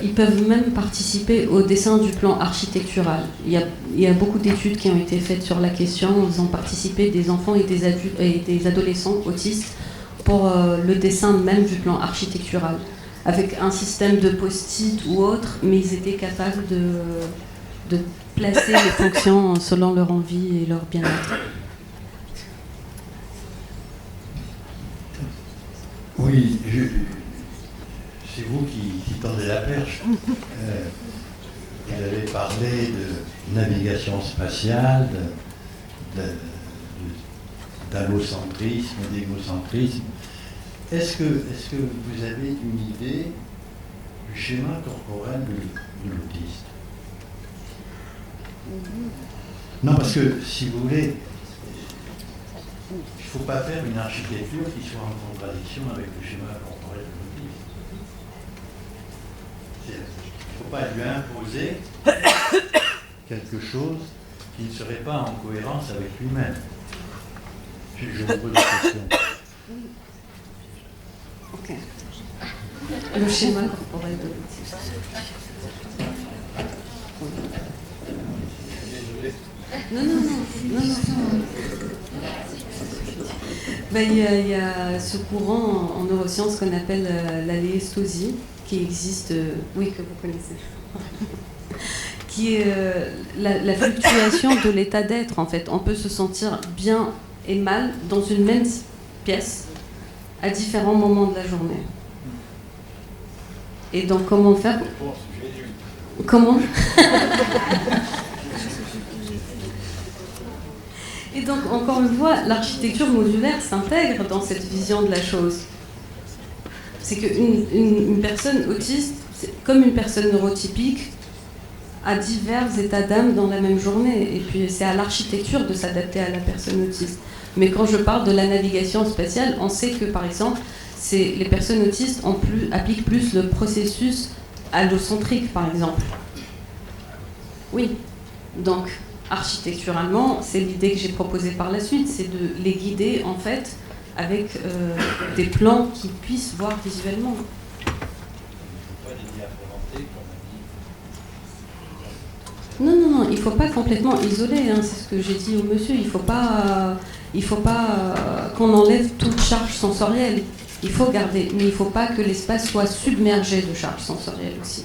ils peuvent même participer au dessin du plan architectural. Il y a beaucoup d'études qui ont été faites sur la question. Ils ont participé des enfants et des adultes et des adolescents autistes pour le dessin même du plan architectural, avec un système de post-it ou autre, mais ils étaient capables de placer les fonctions selon leur envie et leur bien-être. Oui, c'est vous qui tendez la perche. Vous avez parlé de navigation spatiale, d'allocentrisme, d'égocentrisme. Est-ce que vous avez une idée du schéma corporel de l'autiste? Non, parce que, si vous voulez, il ne faut pas faire une architecture qui soit en contradiction avec le schéma corporel de l'autiste. Il ne faut pas lui imposer quelque chose qui ne serait pas en cohérence avec lui-même. Je vous pose la question. Ok. Le schéma corporel de l'autiste. Non. Il y a ce courant en neurosciences qu'on appelle l'alléstosie, qui existe, oui, que vous connaissez, qui est la fluctuation de l'état d'être, en fait. On peut se sentir bien et mal dans une même pièce à différents moments de la journée. Et donc comment faire? Comment? Et donc, encore une fois, l'architecture modulaire s'intègre dans cette vision de la chose. C'est qu'une personne autiste, comme une personne neurotypique, a divers états d'âme dans la même journée. Et puis, c'est à l'architecture de s'adapter à la personne autiste. Mais quand je parle de la navigation spatiale, on sait que, par exemple, les personnes autistes appliquent plus le processus allocentrique, par exemple. Oui. Donc, architecturalement, c'est l'idée que j'ai proposée par la suite, c'est de les guider en fait avec des plans qu'ils puissent voir visuellement. Non, il ne faut pas complètement isoler, hein, c'est ce que j'ai dit au monsieur, il ne faut pas qu'on enlève toute charge sensorielle. Il faut garder, mais il ne faut pas que l'espace soit submergé de charge sensorielle aussi.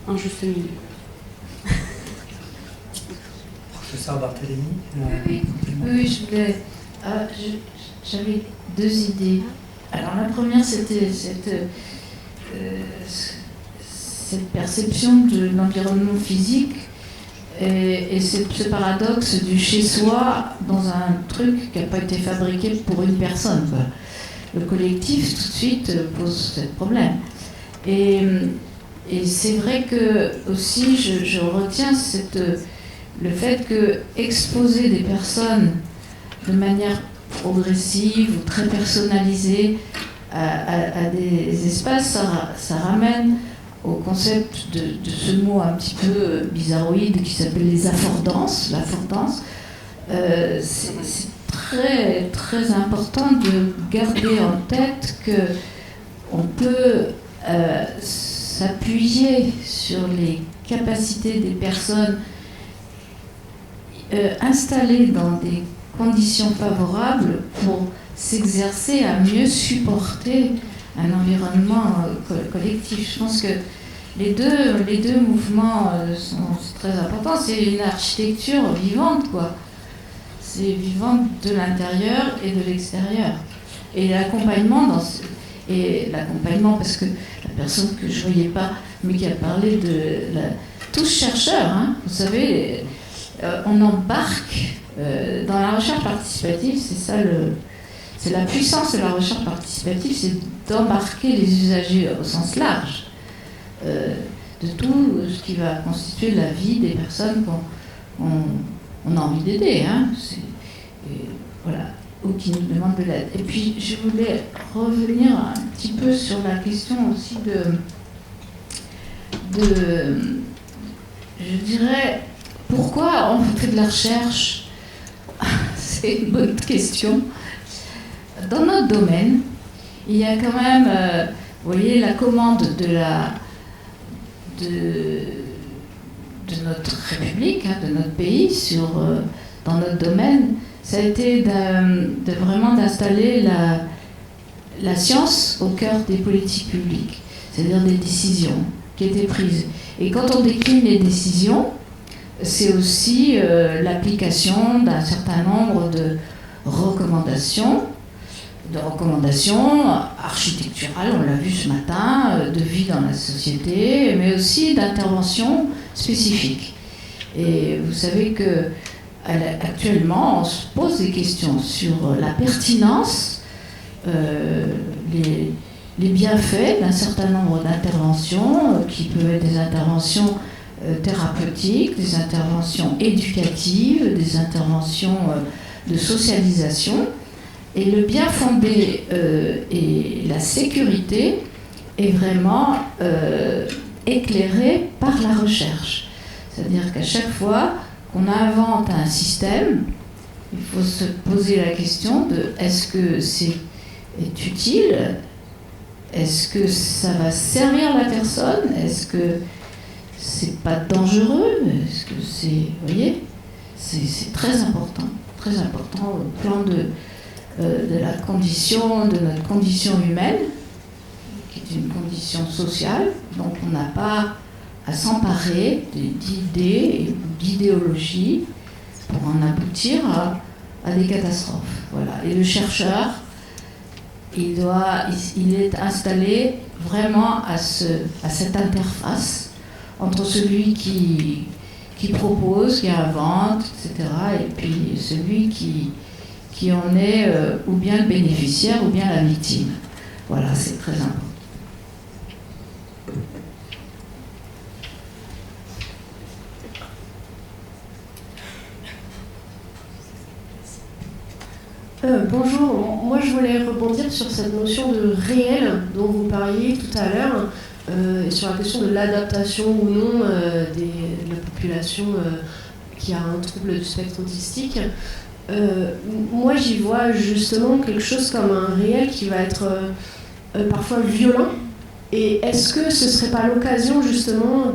Un juste milieu. Professeur Barthélémy. Oui, j'avais deux idées. Alors la première, c'était cette perception de l'environnement physique et ce paradoxe du chez-soi dans un truc qui n'a pas été fabriqué pour une personne, quoi. Le collectif, tout de suite, pose ce problème. Et c'est vrai que aussi, je retiens le fait que exposer des personnes de manière progressive ou très personnalisée à des espaces, ça ramène au concept de ce mot un petit peu bizarroïde qui s'appelle les affordances. L'affordance, c'est très, très important de garder en tête qu'on peut s'appuyer sur les capacités des personnes installées dans des conditions favorables pour s'exercer à mieux supporter un environnement collectif. Je pense que les deux mouvements sont très importants. C'est une architecture vivante, quoi. C'est vivante de l'intérieur et de l'extérieur. Et l'accompagnement parce que la personne que je ne voyais pas, mais qui a parlé de tous chercheurs, hein, vous savez, on embarque dans la recherche participative, c'est la puissance de la recherche participative, c'est d'embarquer les usagers au sens large de tout ce qui va constituer la vie des personnes qu'on a envie d'aider, hein. Voilà, ou qui nous demandent de l'aide. Et puis je voulais revenir un petit peu sur la question aussi je dirais, pourquoi on fait de la recherche? C'est une bonne question. Dans notre domaine, il y a quand même, vous voyez, la commande de notre République, hein, de notre pays, dans notre domaine, ça a été vraiment d'installer la science au cœur des politiques publiques, c'est-à-dire des décisions qui étaient prises. Et quand on décline les décisions, c'est aussi l'application d'un certain nombre de recommandations architecturales, on l'a vu ce matin, de vie dans la société, mais aussi d'interventions spécifiques. Et vous savez que actuellement, on se pose des questions sur la pertinence, les bienfaits d'un certain nombre d'interventions, qui peuvent être des interventions thérapeutiques, des interventions éducatives, des interventions de socialisation. Et le bien fondé et la sécurité est vraiment éclairé par la recherche. C'est-à-dire qu'à chaque fois qu'on invente un système, il faut se poser la question de est-ce que c'est utile? Est-ce que ça va servir la personne? Est-ce que c'est pas dangereux? Est-ce que c'est... Vous voyez, c'est très important au plan de notre condition humaine, qui est une condition sociale, donc on n'a pas à s'emparer d'idées et d'idéologies pour en aboutir à des catastrophes. Voilà. Et le chercheur, il est installé vraiment à cette interface entre celui qui propose, qui invente, etc., et puis celui qui en est ou bien le bénéficiaire ou bien la victime. Voilà, c'est très important. Bonjour, moi je voulais rebondir sur cette notion de réel dont vous parliez tout à l'heure, sur la question de l'adaptation ou non de la population qui a un trouble du spectre autistique. Moi j'y vois justement quelque chose comme un réel qui va être parfois violent. Et est-ce que ce ne serait pas l'occasion justement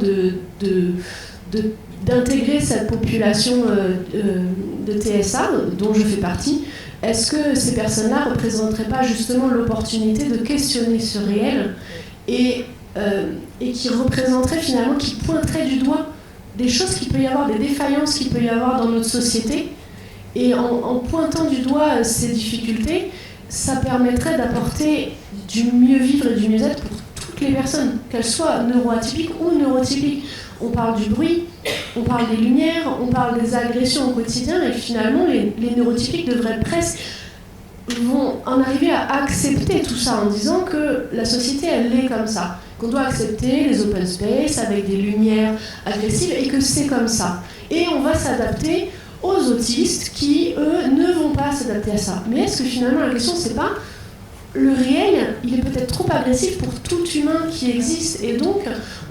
d'intégrer cette population de TSA, dont je fais partie? Est-ce que ces personnes-là ne représenteraient pas justement l'opportunité de questionner ce réel et qui représenteraient finalement, qui pointeraient du doigt des choses qu'il peut y avoir, des défaillances qu'il peut y avoir dans notre société, et en pointant du doigt ces difficultés, ça permettrait d'apporter du mieux vivre et du mieux-être pour toutes les personnes, qu'elles soient neuroatypiques ou neurotypiques. On parle du bruit, on parle des lumières, on parle des agressions au quotidien, et finalement les neurotypiques vont en arriver à accepter tout ça en disant que la société elle est comme ça, qu'on doit accepter les open space avec des lumières agressives et que c'est comme ça. Et on va s'adapter aux autistes qui, eux, ne vont pas s'adapter à ça. Mais est-ce que finalement la question c'est pas le réel, il est peut-être trop agressif pour tout humain qui existe, et donc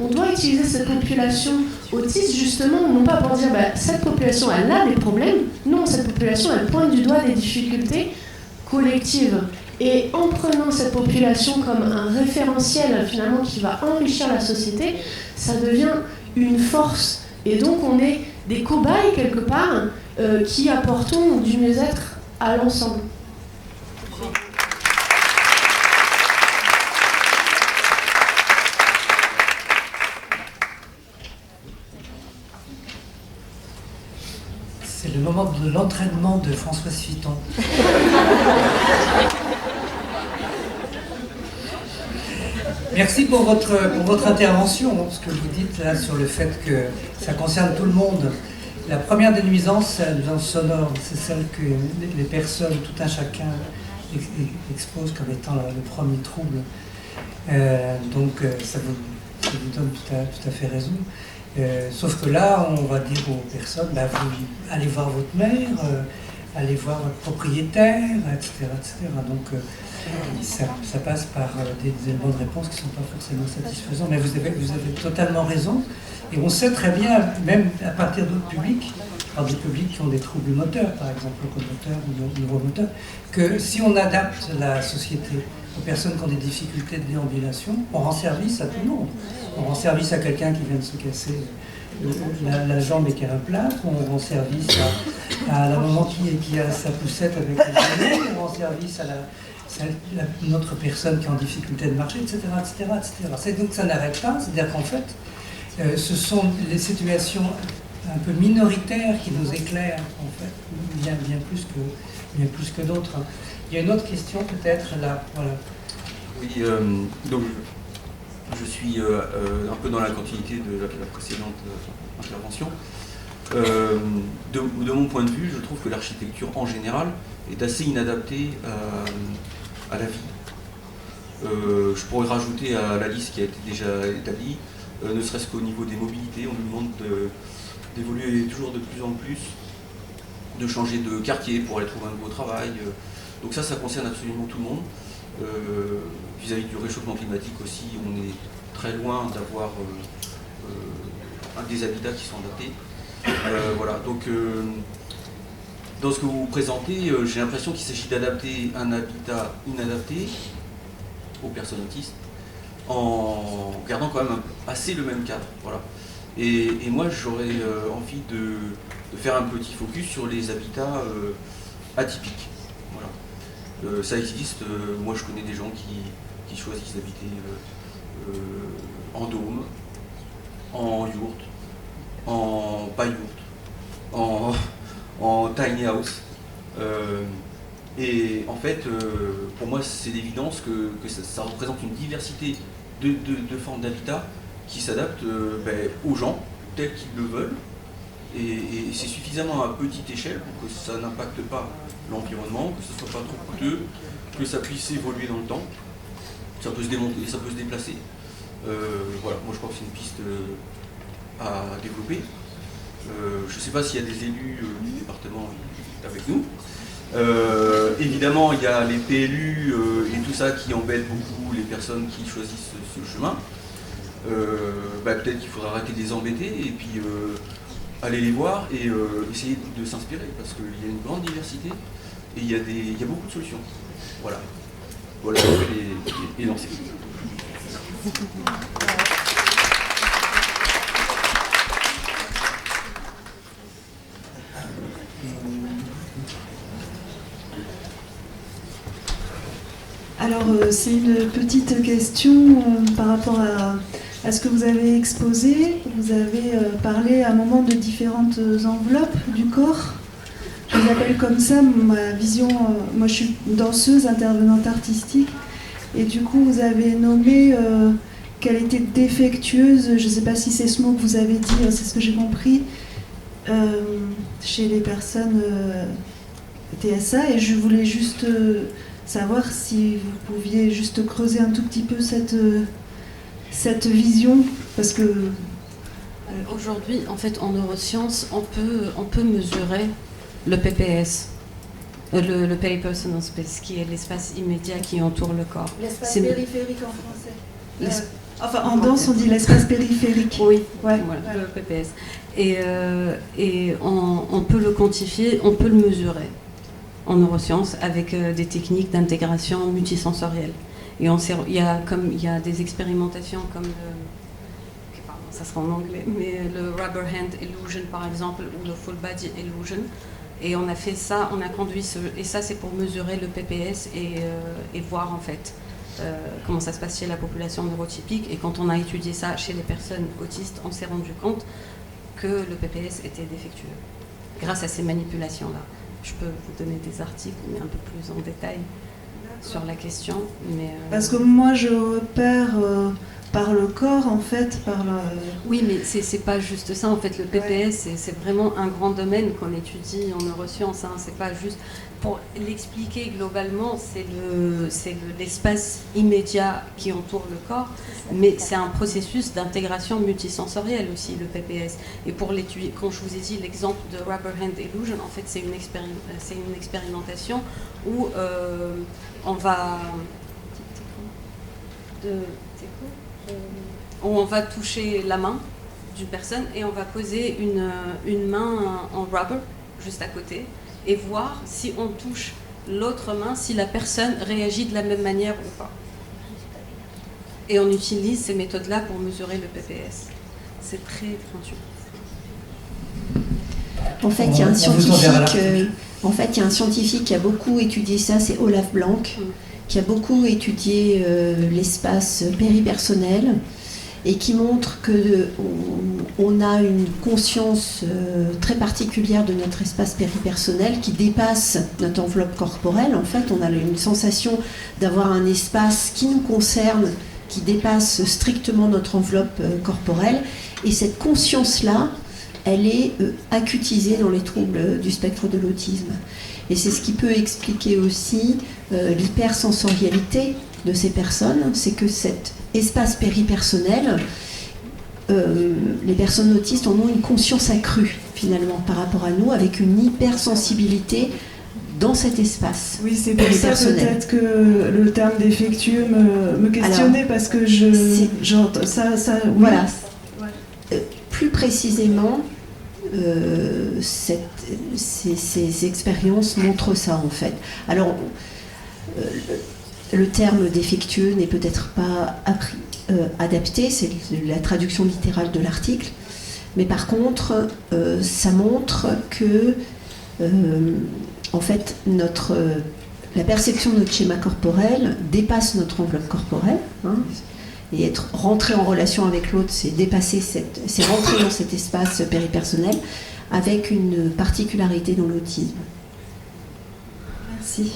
on doit utiliser cette population autiste justement, non pas pour dire cette population elle a des problèmes, non, cette population elle pointe du doigt des difficultés collectives. Et en prenant cette population comme un référentiel finalement qui va enrichir la société, ça devient une force. Et donc on est des cobayes quelque part qui apportons du mieux-être à l'ensemble. C'est le moment de l'entraînement de Françoise Fiton. Merci pour votre intervention, ce que vous dites là sur le fait que ça concerne tout le monde. La première des nuisances, la nuisance sonore, c'est celle que les personnes, tout un chacun, exposent comme étant le premier trouble. Donc ça vous donne tout à fait raison. Sauf que là, on va dire aux personnes, vous allez voir votre mère, allez voir votre propriétaire, etc. etc. Donc ça passe par des éléments de réponse qui ne sont pas forcément satisfaisants. Mais vous avez totalement raison. Et on sait très bien, même à partir d'autres publics, par des publics qui ont des troubles moteurs, par exemple locomoteurs ou neuromoteurs, que si on adapte la société aux personnes qui ont des difficultés de déambulation, on rend service à tout le monde. On rend service à quelqu'un qui vient de se casser la jambe et qui a un plâtre, on rend service à la maman qui a sa poussette avec les années, on rend service à une autre personne qui est en difficulté de marcher, etc. etc., etc. Donc ça n'arrête pas, c'est-à-dire qu'en fait, ce sont les situations un peu minoritaires qui nous éclairent, en fait, bien plus que d'autres. Il y a une autre question peut-être là, voilà. Oui, donc je suis un peu dans la continuité de la précédente intervention. De mon point de vue, je trouve que l'architecture en général est assez inadaptée à la vie. Je pourrais rajouter à la liste qui a été déjà établie, ne serait-ce qu'au niveau des mobilités, on nous demande d'évoluer toujours de plus en plus, de changer de quartier pour aller trouver un nouveau travail. Donc ça concerne absolument tout le monde. Vis-à-vis du réchauffement climatique aussi, on est très loin d'avoir des habitats qui sont adaptés. Voilà, donc dans ce que vous présentez, j'ai l'impression qu'il s'agit d'adapter un habitat inadapté aux personnes autistes en gardant quand même assez le même cadre. Voilà. Et moi j'aurais envie de faire un petit focus sur les habitats atypiques. Voilà. Ça existe, moi je connais des gens qui choisissent d'habiter en dôme, en yourte, en pas yourte, en tiny house. Et en fait, pour moi c'est l'évidence que ça représente une diversité deux formes d'habitat qui s'adaptent aux gens tels qu'ils le veulent. Et c'est suffisamment à petite échelle pour que ça n'impacte pas l'environnement, que ce ne soit pas trop coûteux, que ça puisse évoluer dans le temps. Ça peut se démonter, ça peut se déplacer. Voilà, moi je crois que c'est une piste à développer. Je ne sais pas s'il y a des élus du département avec nous. Évidemment, il y a les PLU et tout ça qui embêtent beaucoup les personnes qui choisissent ce chemin. Peut-être qu'il faudra arrêter de les embêter et puis aller les voir et essayer de s'inspirer parce qu'il y a une grande diversité et il y a beaucoup de solutions. Voilà. Voilà, et lancé. Alors, c'est une petite question par rapport à ce que vous avez exposé. Vous avez parlé à un moment de différentes enveloppes du corps. Je les appelle comme ça, ma vision. Moi, je suis danseuse, intervenante artistique. Et du coup, vous avez nommé qu'elle était défectueuse. Je ne sais pas si c'est ce mot que vous avez dit, c'est ce que j'ai compris, chez les personnes TSA. Et je voulais juste savoir si vous pouviez juste creuser un tout petit peu cette vision, parce que... Aujourd'hui, en fait, en neurosciences, on peut mesurer le PPS, le Peripersonal Space, qui est l'espace immédiat qui entoure le corps. L'espace périphérique en français. Enfin, en danse, on dit l'espace périphérique. Oui, ouais, voilà, le PPS. Et on peut le quantifier, on peut le mesurer en neurosciences avec des techniques d'intégration multisensorielle. Et il y a des expérimentations comme ça sera en anglais, mais le Rubber Hand Illusion par exemple, ou le Full Body Illusion. Et on a fait ça, on a conduit et ça c'est pour mesurer le PPS et voir en fait comment ça se passe chez la population neurotypique. Et quand on a étudié ça chez les personnes autistes, on s'est rendu compte que le PPS était défectueux grâce à ces manipulations-là. Je peux vous donner des articles, mais un peu plus en détail sur la question. Parce que moi, je repère par le corps, en fait, Oui, mais c'est pas juste ça. En fait, le PPS, c'est vraiment un grand domaine qu'on étudie en neurosciences. Hein. C'est pas juste... Pour l'expliquer globalement, c'est l'espace immédiat qui entoure le corps, mais c'est un processus d'intégration multisensorielle aussi, le PPS. Et pour l'étude, quand je vous ai dit l'exemple de Rubber Hand Illusion, en fait, c'est une expérimentation où on va toucher la main d'une personne et on va poser une main en rubber juste à côté et voir si on touche l'autre main, si la personne réagit de la même manière ou pas. Et on utilise ces méthodes-là pour mesurer le PPS. C'est très pointu. En fait, il y a un scientifique qui a beaucoup étudié ça, c'est Olaf Blanc, qui a beaucoup étudié l'espace péripersonnel et qui montre qu'on a une conscience très particulière de notre espace péripersonnel qui dépasse notre enveloppe corporelle. En fait, on a une sensation d'avoir un espace qui nous concerne, qui dépasse strictement notre enveloppe corporelle. Et cette conscience-là, elle est acutisée dans les troubles du spectre de l'autisme. Et c'est ce qui peut expliquer aussi l'hypersensorialité de ces personnes, c'est que cet espace péripersonnel, les personnes autistes en ont une conscience accrue finalement par rapport à nous, avec une hypersensibilité dans cet espace. Oui, c'est pour ça peut-être que le terme défectueux me questionnait. Alors, parce que j'entends ça oui. Voilà. Plus précisément, ces expériences montrent ça en fait. Alors, le terme défectueux n'est peut-être pas adapté, c'est la traduction littérale de l'article, mais par contre, ça montre que, en fait, la perception de notre schéma corporel dépasse notre enveloppe corporelle, hein, et être rentré en relation avec l'autre, c'est c'est rentrer dans cet espace péripersonnel avec une particularité dans l'autisme. Merci.